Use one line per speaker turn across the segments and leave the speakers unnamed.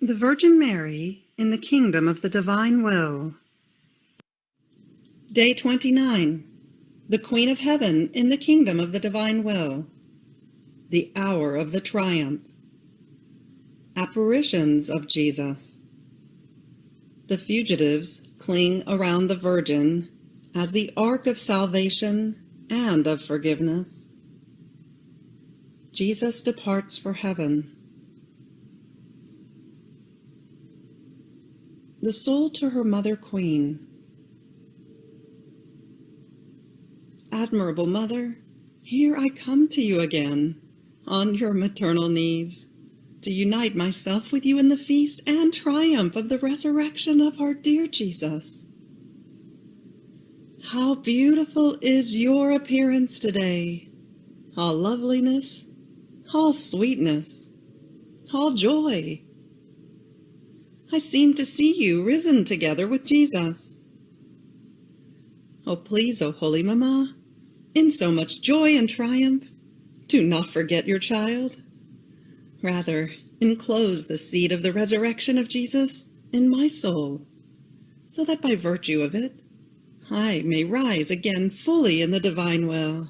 The Virgin Mary in the Kingdom of the Divine Will. Day 29. The Queen of Heaven in the Kingdom of the Divine Will. The Hour of the Triumph. Apparitions of Jesus. The fugitives cling around the Virgin as the ark of salvation and of forgiveness. Jesus departs for heaven. The soul to her mother queen. Admirable Mother, here I come to you again, on your maternal knees, to unite myself with you in the feast and triumph of the resurrection of our dear Jesus. How beautiful is your appearance today, all loveliness, all sweetness, all joy. I seem to see you risen together with Jesus. Oh, please, O Holy Mamma, in so much joy and triumph, do not forget your child. Rather, enclose the seed of the resurrection of Jesus in my soul, so that by virtue of it, I may rise again fully in the divine will,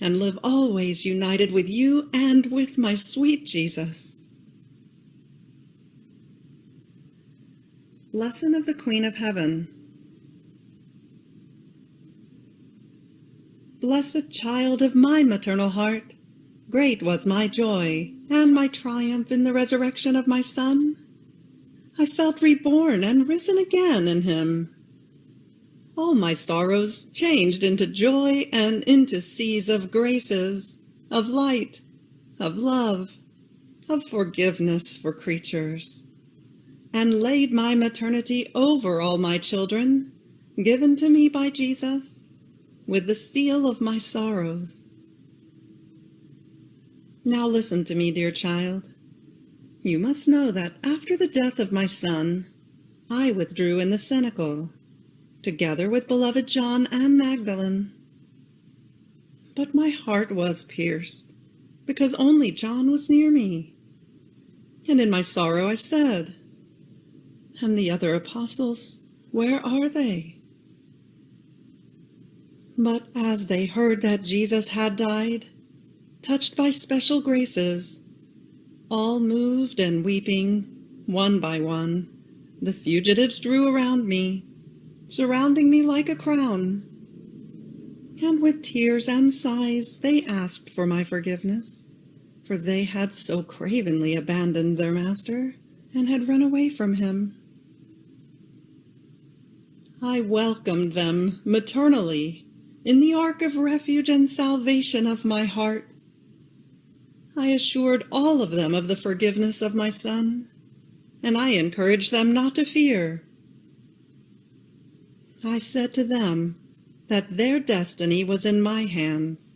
and live always united with you and with my sweet Jesus. Lesson of the Queen of Heaven. Blessed child of my maternal heart, great was my joy and my triumph in the resurrection of my Son. I felt reborn and risen again in him. All my sorrows changed into joy and into seas of graces, of light, of love, of forgiveness for creatures, and laid my maternity over all my children, given to me by Jesus, with the seal of my sorrows. Now listen to me, dear child. You must know that after the death of my son, I withdrew in the cenacle, together with beloved John and Magdalene. But my heart was pierced, because only John was near me. And in my sorrow I said, "And the other apostles, where are they?" But as they heard that Jesus had died, touched by special graces, all moved and weeping, one by one, the fugitives drew around me, surrounding me like a crown. And with tears and sighs they asked for my forgiveness, for they had so cravenly abandoned their master and had run away from him. I welcomed them maternally in the ark of refuge and salvation of my heart. I assured all of them of the forgiveness of my Son, and I encouraged them not to fear. I said to them that their destiny was in my hands,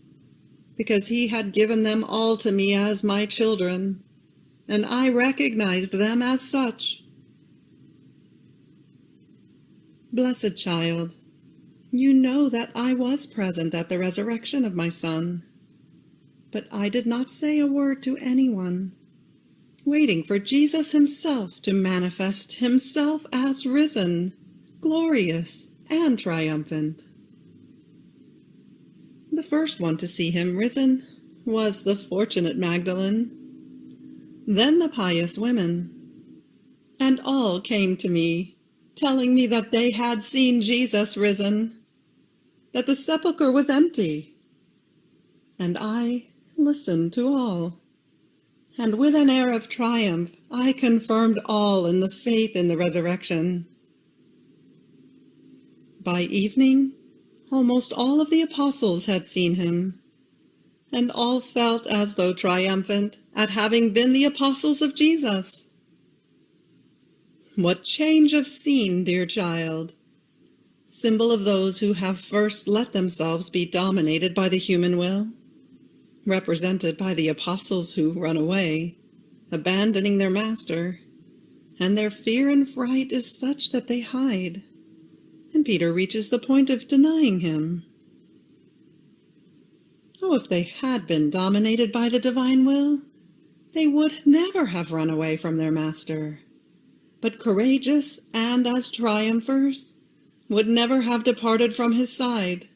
because he had given them all to me as my children, and I recognized them as such. Blessed child, you know that I was present at the resurrection of my Son, but I did not say a word to anyone, waiting for Jesus himself to manifest himself as risen, glorious, and triumphant. The first one to see him risen was the fortunate Magdalene, then the pious women, and all came to me, telling me that they had seen Jesus risen, that the sepulchre was empty. And I listened to all, and with an air of triumph I confirmed all in the faith in the resurrection. By evening, almost all of the apostles had seen him, and all felt as though triumphant at having been the apostles of Jesus. What change of scene, dear child! Symbol of those who have first let themselves be dominated by the human will, represented by the apostles who run away, abandoning their master, and their fear and fright is such that they hide, and Peter reaches the point of denying him. Oh, if they had been dominated by the divine will, they would never have run away from their master, but courageous and as triumphers, would never have departed from his side,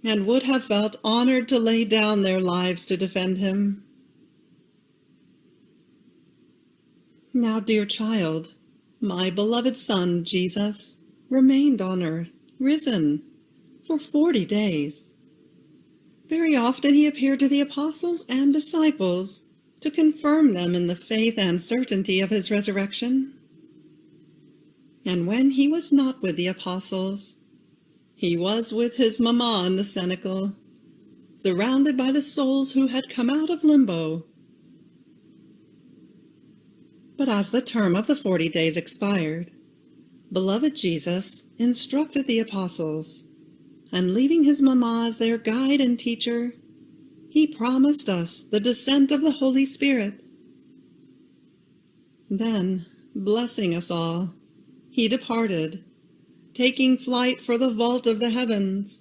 and would have felt honored to lay down their lives to defend him. Now, dear child, my beloved Son, Jesus, remained on earth, risen, for 40 days. Very often he appeared to the apostles and disciples to confirm them in the faith and certainty of his resurrection. And when he was not with the apostles, he was with his mamma in the cenacle, surrounded by the souls who had come out of limbo. But as the term of the 40 days expired, beloved Jesus instructed the apostles, and leaving his mamma as their guide and teacher, he promised us the descent of the Holy Spirit. Then, blessing us all, he departed, taking flight for the vault of the heavens,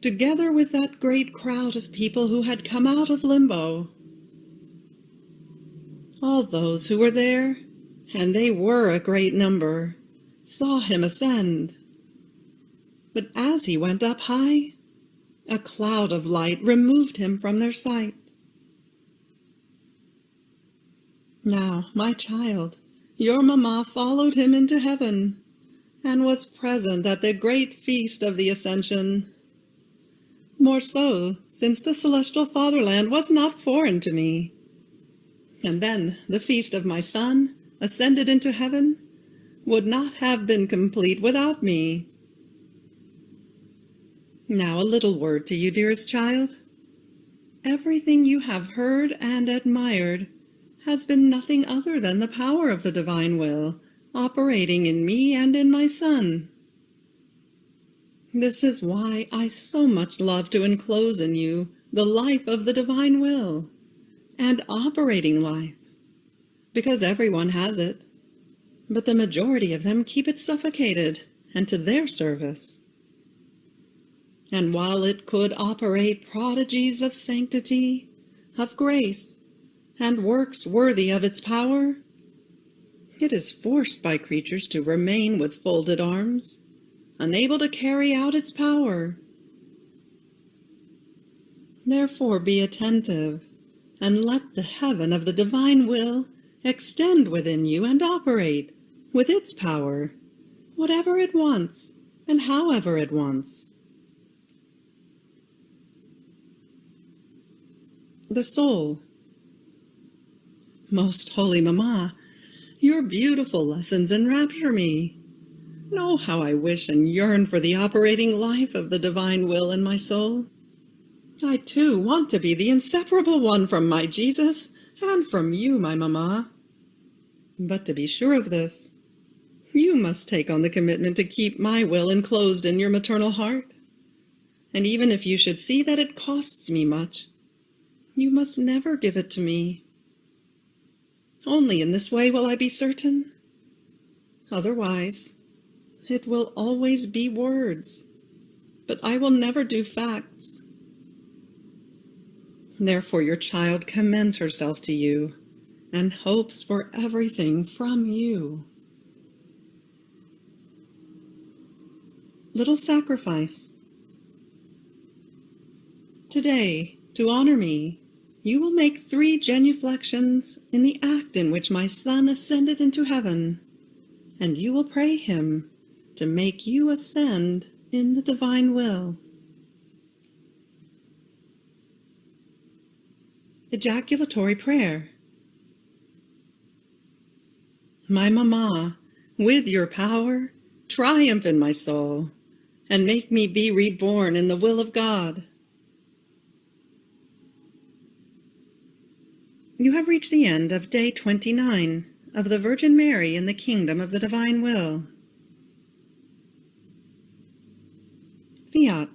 together with that great crowd of people who had come out of limbo. All those who were there, and they were a great number, saw him ascend. But as he went up high, a cloud of light removed him from their sight. Now, my child, your mamma followed him into heaven, and was present at the great feast of the Ascension. More so, since the celestial fatherland was not foreign to me. And then the feast of my Son, ascended into heaven, would not have been complete without me. Now a little word to you, dearest child. Everything you have heard and admired has been nothing other than the power of the divine will operating in me and in my Son. This is why I so much love to enclose in you the life of the divine will, and operating life, because everyone has it, but the majority of them keep it suffocated and to their service. And while it could operate prodigies of sanctity, of grace, and works worthy of its power, it is forced by creatures to remain with folded arms, unable to carry out its power. Therefore be attentive, and let the heaven of the divine will extend within you and operate, with its power, whatever it wants, and however it wants. The soul. Most holy Mamma, your beautiful lessons enrapture me. Know how I wish and yearn for the operating life of the divine will in my soul. I too want to be the inseparable one from my Jesus and from you, my Mamma. But to be sure of this, you must take on the commitment to keep my will enclosed in your maternal heart. And even if you should see that it costs me much, you must never give it to me. Only in this way will I be certain. Otherwise, it will always be words, but I will never do facts. Therefore your child commends herself to you, and hopes for everything from you. Little sacrifice. Today, to honor me, you will make 3 genuflections in the act in which my Son ascended into heaven, and you will pray him to make you ascend in the divine will. Ejaculatory prayer. My Mamma, with your power, triumph in my soul, and make me be reborn in the will of God. You have reached the end of day 29 of the Virgin Mary in the Kingdom of the Divine Will. Fiat.